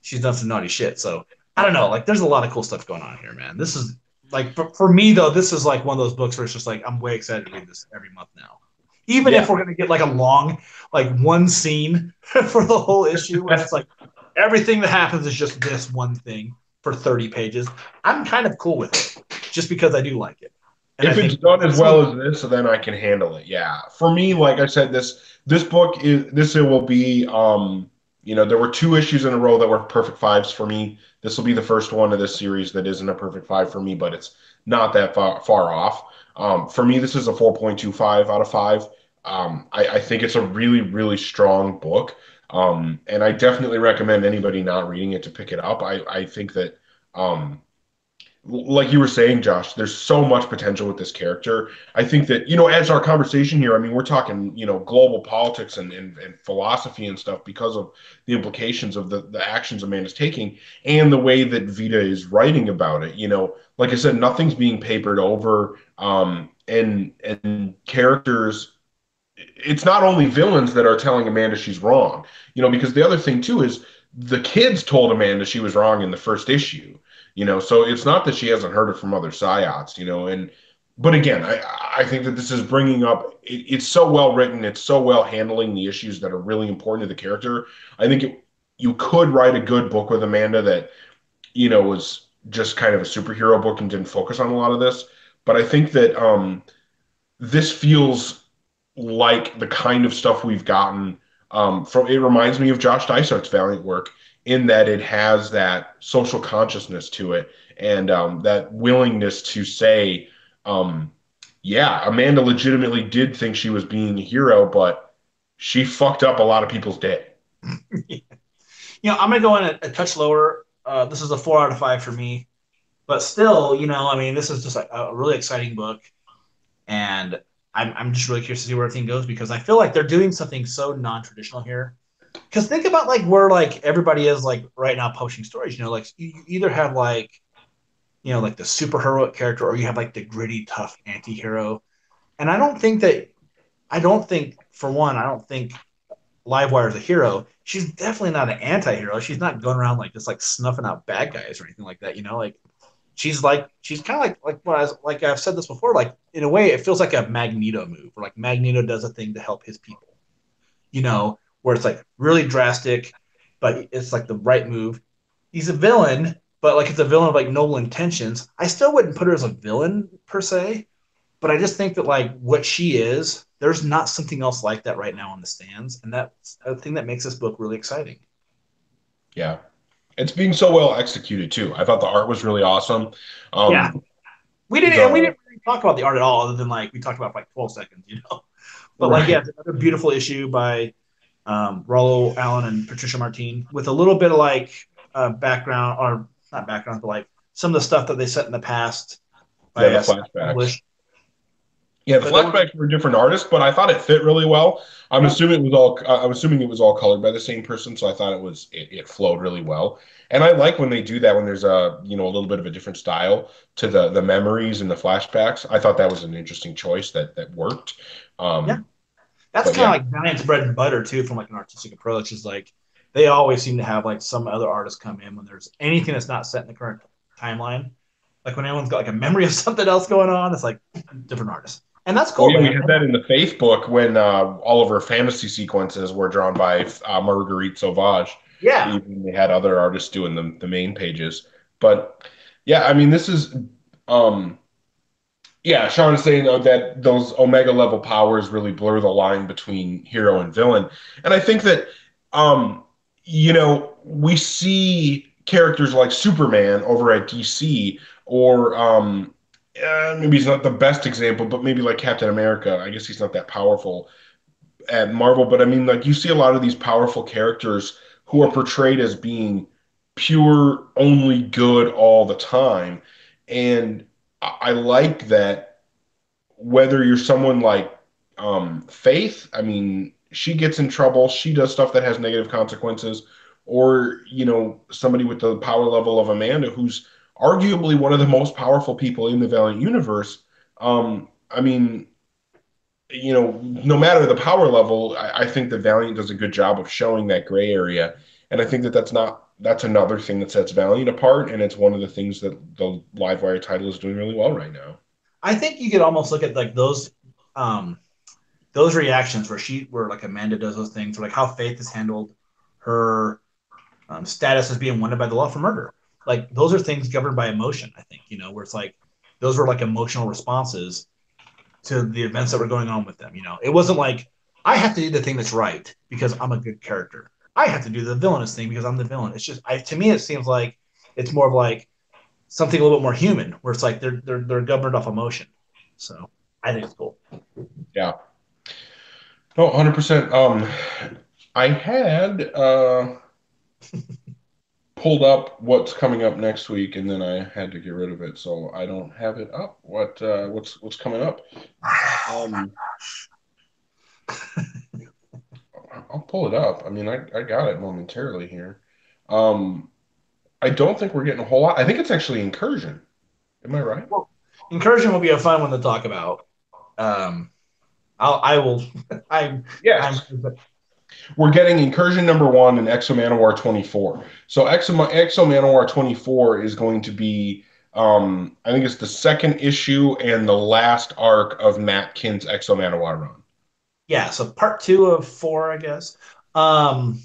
Speaker 2: she's done some naughty shit. So I don't know, like there's a lot of cool stuff going on here, man. This is like for me though, this is like one of those books where it's just like I'm way excited to read this every month now. Even
Speaker 1: Yeah.
Speaker 2: if we're gonna get like a long, like one scene for the whole issue where it's just like everything that happens is just this one thing for 30 pages, I'm kind of cool with it just because I do like it. And I
Speaker 1: If it's
Speaker 2: think
Speaker 1: done as
Speaker 2: some
Speaker 1: well as this, then I can handle it. Yeah. For me, like I said, this book is this it will be there were two issues in a row that were perfect fives for me. This will be the first one of this series that isn't a perfect five for me, but it's not that far off. For me, this is a 4.25 out of 5. I think it's a really, really strong book. And I definitely recommend anybody not reading it to pick it up. I think that like you were saying, Josh, there's so much potential with this character. I think that, as our conversation here, I mean, we're talking, global politics and philosophy and stuff because of the implications of the actions Amanda's taking and the way that Vita is writing about it. Like I said, nothing's being papered over. And characters, it's not only villains that are telling Amanda she's wrong, because the other thing too is the kids told Amanda she was wrong in the first issue, so it's not that she hasn't heard it from other psyops, and but again, I think that this is bringing up it's so well written, it's so well handling the issues that are really important to the character. I think you could write a good book with Amanda that, was just kind of a superhero book and didn't focus on a lot of this. But I think that this feels like the kind of stuff we've gotten from. It reminds me of Josh Dysart's Valiant work in that it has that social consciousness to it and that willingness to say, um, yeah, Amanda legitimately did think she was being a hero, but she fucked up a lot of people's day.
Speaker 2: I'm gonna go in a touch lower. This is a 4 out of 5 for me, but still, I mean, this is just a really exciting book, and I'm just really curious to see where everything goes because I feel like they're doing something so non-traditional here. Because think about like where like everybody is like right now publishing stories. Like you either have like like the super heroic character, or you have like the gritty, tough anti-hero. And I don't think for one, I don't think Livewire is a hero. She's definitely not an anti-hero. She's not going around like just like snuffing out bad guys or anything like that. Like she's kind of like what like I've said this before. Like in a way, it feels like a Magneto move, where like Magneto does a thing to help his people. Where it's like really drastic, but it's like the right move. He's a villain, but like it's a villain of like noble intentions. I still wouldn't put her as a villain per se, but I just think that like what she is, there's not something else like that right now on the stands, and that's a thing that makes this book really exciting.
Speaker 1: Yeah, it's being so well executed too. I thought the art was really awesome.
Speaker 2: Yeah,
Speaker 1: Um,
Speaker 2: we
Speaker 1: the
Speaker 2: didn't really talk about the art at all, other than like we talked about for like 12 seconds. But like yeah,
Speaker 1: right.
Speaker 2: it's another beautiful issue by Rollo Allen and Patricia Martin with a little bit of like background or not background, but like some of the stuff that they set in the past
Speaker 1: Yeah,
Speaker 2: by
Speaker 1: the
Speaker 2: Scott
Speaker 1: flashbacks.
Speaker 2: English.
Speaker 1: Yeah, the
Speaker 2: But there was
Speaker 1: flashbacks were different artists, but I thought it fit really well.
Speaker 2: yeah,
Speaker 1: I'm assuming it was all colored by the same person, so I thought it flowed really well. And I like when they do that when there's a little bit of a different style to the memories and the flashbacks. I thought that was an interesting choice that worked.
Speaker 2: yeah.
Speaker 1: Um,
Speaker 2: That's
Speaker 1: but
Speaker 2: kind of
Speaker 1: yeah,
Speaker 2: like Valiant's bread and butter too, from like an artistic approach. Is like they always seem to have like some other artist come in when there's anything that's not set in the current timeline. Like when anyone's got like a memory of something else going on, it's like different artists, and that's
Speaker 1: well,
Speaker 2: cool,
Speaker 1: yeah, we
Speaker 2: man.
Speaker 1: had that in the Faith book when all of her fantasy sequences were drawn by Marguerite Sauvage.
Speaker 2: Yeah,
Speaker 1: Even they had other artists doing the main pages. But yeah, I mean, this is um, yeah, Sean is saying that those Omega level powers really blur the line between hero and villain, and I think that we see characters like Superman over at DC, or maybe he's not the best example, but maybe like Captain America. I guess he's not that powerful at Marvel, but I mean, like you see a lot of these powerful characters who are portrayed as being pure, only good all the time, and I like that whether you're someone like Faith, I mean, she gets in trouble, she does stuff that has negative consequences, or somebody with the power level of Amanda, who's arguably one of the most powerful people in the Valiant universe. I mean, no matter the power level, I think that Valiant does a good job of showing that gray area, and I think that that's another thing that sets Valiant apart, and it's one of the things that the Livewire title is doing really well right now.
Speaker 2: I think you could almost look at like um those reactions where like Amanda does those things, or like how Faith has handled her status as being wanted by the law for murder. Like those are things governed by emotion. I think where it's like those were like emotional responses to the events that were going on with them. It wasn't like I have to do the thing that's right because I'm a good character. I have to do the villainous thing because I'm the villain. It's just to me it seems like it's more of like something a little bit more human, where it's like they're governed off emotion. So I think it's cool.
Speaker 1: Yeah. No, 100%. I had pulled up what's coming up next week, and then I had to get rid of it, so I don't have it up. What's coming up? Um, I'll pull it up. I mean, I got it momentarily here. Um, I don't think we're getting a whole lot. I think it's actually Incursion. Am I right?
Speaker 2: Well, Incursion will be a fun one to talk about. Um, I will. I'm.
Speaker 1: Yes. We're getting Incursion number one and Exo Manowar 24. So Exo Manowar 24 is going to be, I think it's the second issue and the last arc of Matt Kint's Exo Manowar run.
Speaker 2: Yeah. So part two of four, I guess. Um,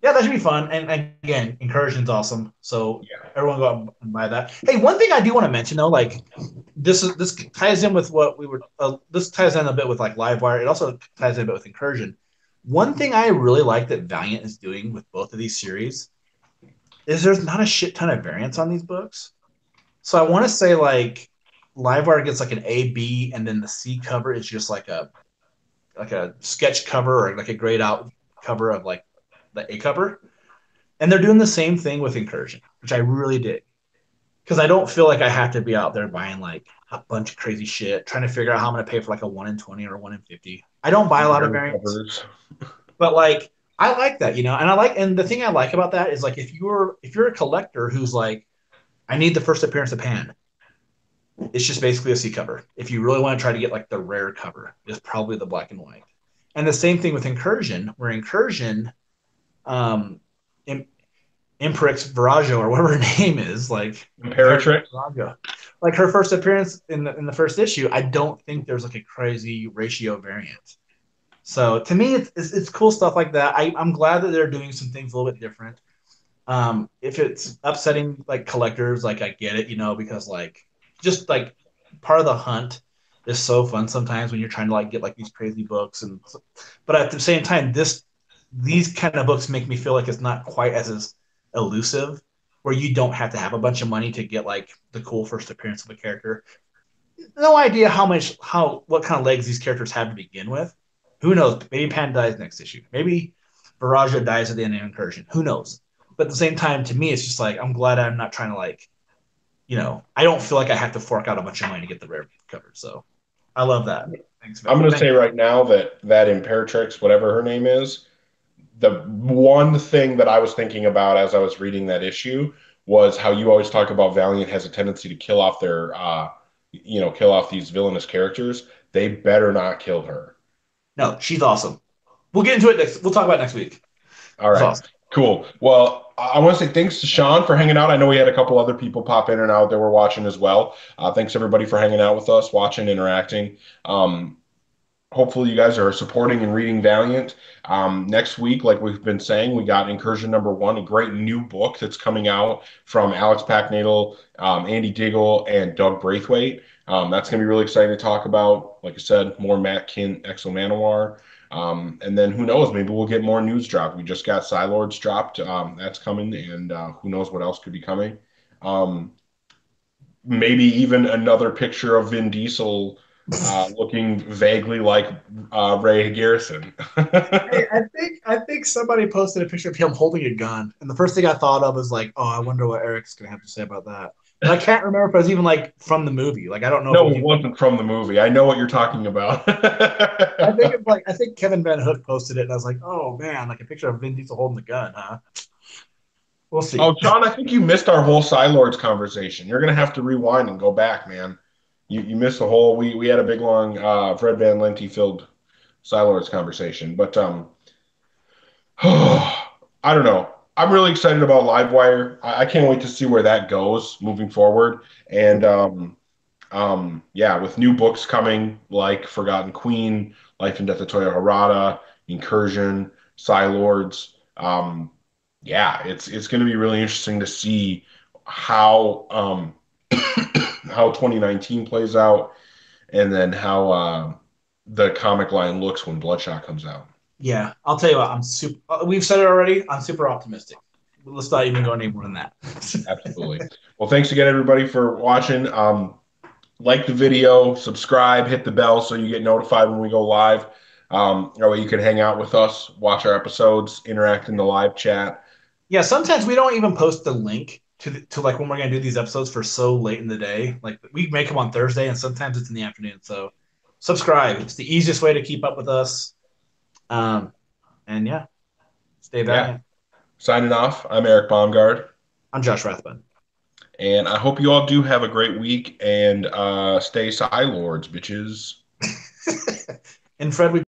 Speaker 2: yeah, that should be fun. And again, Incursion's awesome. So
Speaker 1: Yeah.
Speaker 2: everyone go out and buy that. Hey, one thing I do want to mention though, like this ties in with what we were. This ties in a bit with like Livewire. It also ties in a bit with Incursion. One thing I really like that Valiant is doing with both of these series is there's not a shit ton of variants on these books. So I want to say like Livewire gets like an A, B, and then the C cover is just like a sketch cover or like a grayed out cover of like the A cover. And they're doing the same thing with Incursion, which I really dig. Because I don't feel like I have to be out there buying like a bunch of crazy shit, trying to figure out how I'm going to pay for like a 1 in 20 or a 1 in 50. I don't buy a lot of
Speaker 1: Rare
Speaker 2: variants,
Speaker 1: covers.
Speaker 2: but like I like that, and the thing I like about that is like if you're a collector who's like, I need the first appearance of Pan, it's just basically a C cover. If you really want to try to get like the rare cover, it's probably the black and white. And the same thing with Incursion, where Incursion, um, Imperix Virago or whatever her name is, like Imperatrix
Speaker 1: Imperatrix.
Speaker 2: Virago, like her first appearance in the first issue, I don't think there's like a crazy ratio variant. So to me, it's cool stuff like that. I'm glad that they're doing some things a little bit different. If it's upsetting like collectors, like I get it, because like just like part of the hunt is so fun sometimes when you're trying to like get like these crazy books, but at the same time, these kind of books make me feel like it's not quite as elusive, where you don't have to have a bunch of money to get like the cool first appearance of a character. No idea what kind of legs these characters have to begin with. Who knows? Maybe Pan dies next issue. Maybe Viraja dies at the end of Incursion. Who knows? But at the same time, to me, it's just like I'm glad I'm not trying to like, I don't feel like I have to fork out a bunch of money to get the rare cover. So I love that. Thanks,
Speaker 1: I'm
Speaker 2: Valiant.
Speaker 1: going to
Speaker 2: Thank
Speaker 1: say
Speaker 2: you.
Speaker 1: right now that Imperatrix, whatever her name is, the one thing that I was thinking about as I was reading that issue was how you always talk about Valiant has a tendency to kill off kill off these villainous characters. They better not kill her.
Speaker 2: No, she's awesome. We'll get into it next. We'll talk about it next week.
Speaker 1: All
Speaker 2: It's
Speaker 1: right,
Speaker 2: awesome.
Speaker 1: cool. Well, I want to say thanks to Sean for hanging out. I know we had a couple other people pop in and out that were watching as well. Thanks everybody for hanging out with us, watching, interacting. Hopefully you guys are supporting and reading Valiant. Next week, like we've been saying, we got Incursion number one, a great new book that's coming out from Alex Packnadel, Andy Diggle, and Doug Braithwaite. That's going to be really exciting to talk about. Like I said, more Matt Kint, Exo Manowar. And then who knows, maybe we'll get more news dropped. We just got Psylords dropped. That's coming, and who knows what else could be coming. Um, Maybe even another picture of Vin Diesel looking vaguely like Ray Garrison.
Speaker 2: Hey, I think somebody posted a picture of him holding a gun, and the first thing I thought of was like, oh, I wonder what Eric's gonna have to say about that. but I can't remember if it was even like from the movie. Like I don't know if it
Speaker 1: No,
Speaker 2: was
Speaker 1: it
Speaker 2: even.
Speaker 1: wasn't from the movie. I know what you're talking about.
Speaker 2: I think it's like I think Kevin Van Hook posted it, and I was like, oh man, like a picture of Vin Diesel holding the gun, huh? We'll
Speaker 1: Oh,
Speaker 2: see.
Speaker 1: Sean, I think you missed our whole Lords conversation. You're gonna have to rewind and go back, man. You missed the whole. We had a big long Fred Van Lente filled Lords conversation, but I don't know. I'm really excited about Livewire. I can't wait to see where that goes moving forward. And yeah, with new books coming like Forgotten Queen, Life and Death of Toya Harada, Incursion, Lords. Yeah, it's going to be really interesting to see how how 2019 plays out, and then how the comic line looks when Bloodshot comes out.
Speaker 2: Yeah, I'll tell you what. I'm super. We've said it already. I'm super optimistic. Let's not even go any more than that.
Speaker 1: Absolutely. Well, thanks again, everybody, for watching. Like the video, subscribe, hit the bell so you get notified when we go live. That way you can hang out with us, watch our episodes, interact in the live chat.
Speaker 2: Yeah, sometimes we don't even post the link to like when we're gonna do these episodes for so late in the day. Like we make them on Thursday, and sometimes it's in the afternoon. So subscribe. It's the easiest way to keep up with us. Um, and yeah, stay
Speaker 1: Yeah.
Speaker 2: valiant.
Speaker 1: Signing off. I'm Eric Baumgard,
Speaker 2: I'm Josh Rathbun.
Speaker 1: and I hope you all do have a great week and stay Lords, bitches.
Speaker 2: And Fred, we